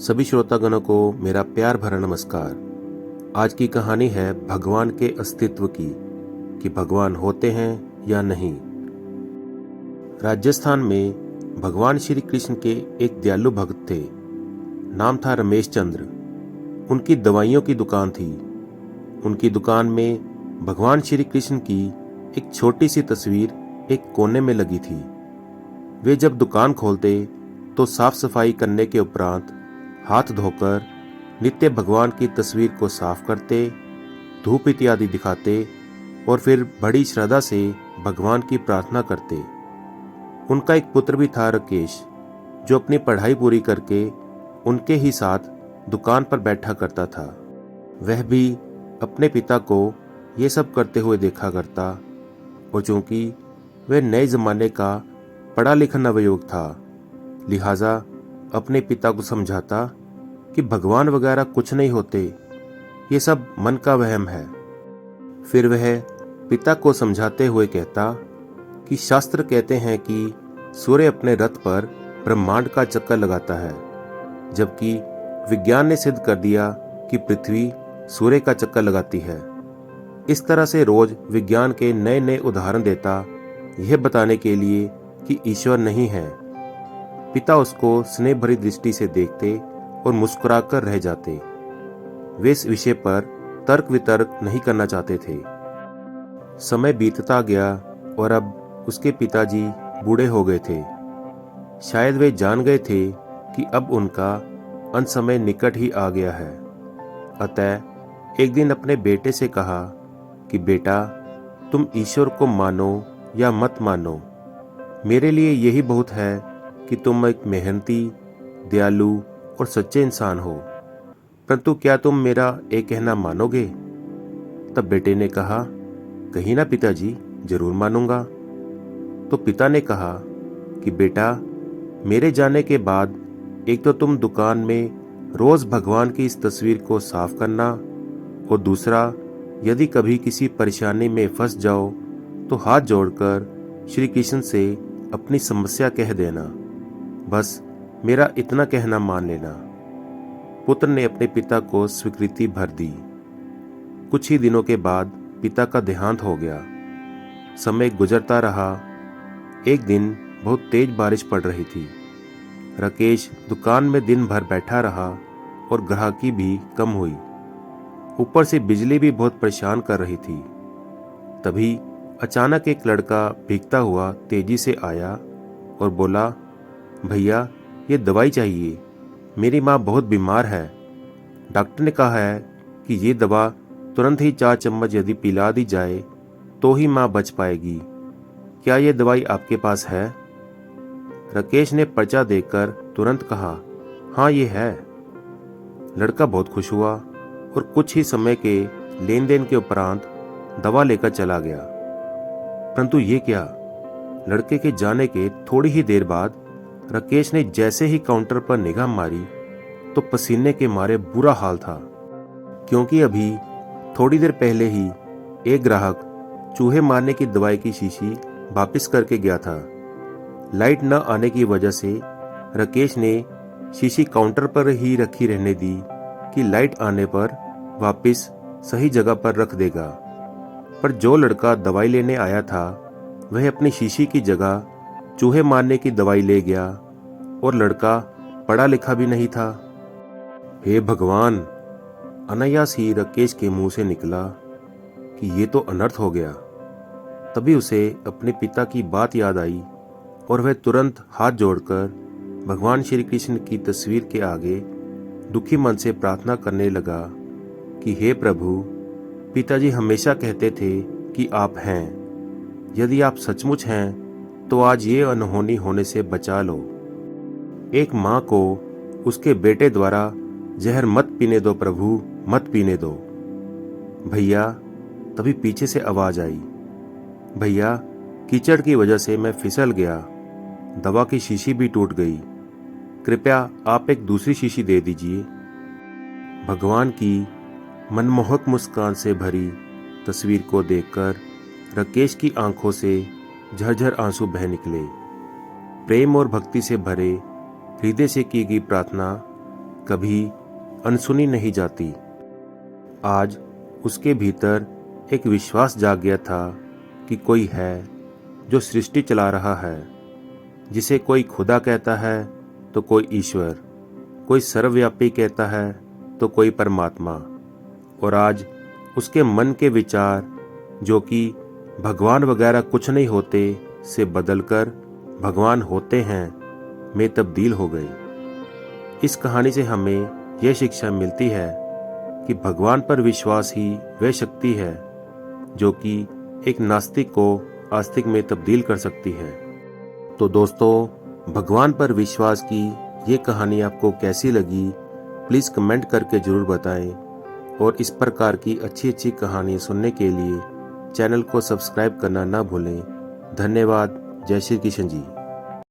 सभी श्रोतागणों को मेरा प्यार भरा नमस्कार। आज की कहानी है भगवान के अस्तित्व की, कि भगवान होते हैं या नहीं। राजस्थान में भगवान श्री कृष्ण के एक दयालु भक्त थे। नाम था रमेश चंद्र। उनकी दवाइयों की दुकान थी। उनकी दुकान में भगवान श्री कृष्ण की एक छोटी सी तस्वीर एक कोने में लगी थी। वे जब दुकान खोलते तो साफ सफाई करने के उपरांत हाथ धोकर नित्य भगवान की तस्वीर को साफ करते, धूप इत्यादि दिखाते और फिर बड़ी श्रद्धा से भगवान की प्रार्थना करते। उनका एक पुत्र भी था राकेश, जो अपनी पढ़ाई पूरी करके उनके ही साथ दुकान पर बैठा करता था। वह भी अपने पिता को ये सब करते हुए देखा करता, और चूंकि वह नए जमाने का पढ़ा लिखा नवयुवक था, लिहाजा अपने पिता को समझाता कि भगवान वगैरह कुछ नहीं होते, ये सब मन का वहम है। फिर वह पिता को समझाते हुए कहता कि शास्त्र कहते हैं कि सूर्य अपने रथ पर ब्रह्मांड का चक्कर लगाता है, जबकि विज्ञान ने सिद्ध कर दिया कि पृथ्वी सूर्य का चक्कर लगाती है। इस तरह से रोज विज्ञान के नए नए उदाहरण देता, यह बताने के लिए कि ईश्वर नहीं है। पिता उसको स्नेह भरी दृष्टि से देखते और मुस्कुराकर रह जाते। वे इस विषय पर तर्क वितर्क नहीं करना चाहते थे। समय बीतता गया और अब उसके पिताजी बूढ़े हो गए थे। शायद वे जान गए थे कि अब उनका अंत समय निकट ही आ गया है। अतः एक दिन अपने बेटे से कहा कि बेटा, तुम ईश्वर को मानो या मत मानो, मेरे लिए यही बहुत है कि तुम एक मेहनती, दयालु और सच्चे इंसान हो। परंतु क्या तुम मेरा एक कहना मानोगे? तब बेटे ने कहा, कहीं ना पिताजी, जरूर मानूंगा। तो पिता ने कहा कि बेटा, मेरे जाने के बाद एक तो तुम दुकान में रोज भगवान की इस तस्वीर को साफ करना, और दूसरा, यदि कभी किसी परेशानी में फंस जाओ तो हाथ जोड़कर श्री कृष्ण से अपनी समस्या कह देना। बस मेरा इतना कहना मान लेना। पुत्र ने अपने पिता को स्वीकृति भर दी। कुछ ही दिनों के बाद पिता का देहांत हो गया। समय गुजरता रहा। एक दिन बहुत तेज बारिश पड़ रही थी। राकेश दुकान में दिन भर बैठा रहा और ग्राहकी भी कम हुई। ऊपर से बिजली भी बहुत परेशान कर रही थी। तभी अचानक एक लड़का भीगता हुआ तेजी से आया और बोला, भैया, ये दवाई चाहिए, मेरी माँ बहुत बीमार है। डॉक्टर ने कहा है कि ये दवा तुरंत ही 4 चम्मच यदि पिला दी जाए तो ही माँ बच पाएगी। क्या ये दवाई आपके पास है? राकेश ने पर्चा देखकर तुरंत कहा, हाँ ये है। लड़का बहुत खुश हुआ और कुछ ही समय के लेन देन के उपरांत दवा लेकर चला गया। परंतु ये क्या, लड़के के जाने के थोड़ी ही देर बाद राकेश ने जैसे ही काउंटर पर निगाह मारी तो पसीने के मारे बुरा हाल था, क्योंकि अभी थोड़ी देर पहले ही एक ग्राहक चूहे मारने की दवाई की शीशी वापस करके गया था। लाइट न आने की वजह से राकेश ने शीशी काउंटर पर ही रखी रहने दी कि लाइट आने पर वापस सही जगह पर रख देगा। पर जो लड़का दवाई लेने आया था, वह अपनी शीशी की जगह चूहे मारने की दवाई ले गया, और लड़का पढ़ा लिखा भी नहीं था। हे भगवान, अनायास ही राकेश के मुंह से निकला कि ये तो अनर्थ हो गया। तभी उसे अपने पिता की बात याद आई और वह तुरंत हाथ जोड़कर भगवान श्री कृष्ण की तस्वीर के आगे दुखी मन से प्रार्थना करने लगा कि हे प्रभु, पिताजी हमेशा कहते थे कि आप हैं। यदि आप सचमुच हैं तो आज ये अनहोनी होने से बचा लो। एक माँ को उसके बेटे द्वारा जहर मत पीने दो प्रभु, मत पीने दो। भैया, तभी पीछे से आवाज आई, भैया, कीचड़ की वजह से मैं फिसल गया, दवा की शीशी भी टूट गई, कृपया आप एक दूसरी शीशी दे दीजिए। भगवान की मनमोहक मुस्कान से भरी तस्वीर को देखकर राकेश की आंखों से झरझर आंसू बह निकले। प्रेम और भक्ति से भरे हृदय से की गई प्रार्थना कभी अनसुनी नहीं जाती। आज उसके भीतर एक विश्वास जाग गया था कि कोई है जो सृष्टि चला रहा है, जिसे कोई खुदा कहता है तो कोई ईश्वर, कोई सर्वव्यापी कहता है तो कोई परमात्मा। और आज उसके मन के विचार, जो कि भगवान वगैरह कुछ नहीं होते से बदलकर भगवान होते हैं, में तब्दील हो गए। इस कहानी से हमें यह शिक्षा मिलती है कि भगवान पर विश्वास ही वह शक्ति है जो कि एक नास्तिक को आस्तिक में तब्दील कर सकती है। तो दोस्तों, भगवान पर विश्वास की ये कहानी आपको कैसी लगी, प्लीज़ कमेंट करके ज़रूर बताएं। और इस प्रकार की अच्छी अच्छी कहानी सुनने के लिए चैनल को सब्सक्राइब करना ना भूलें। धन्यवाद। जय श्री कृष्ण जी।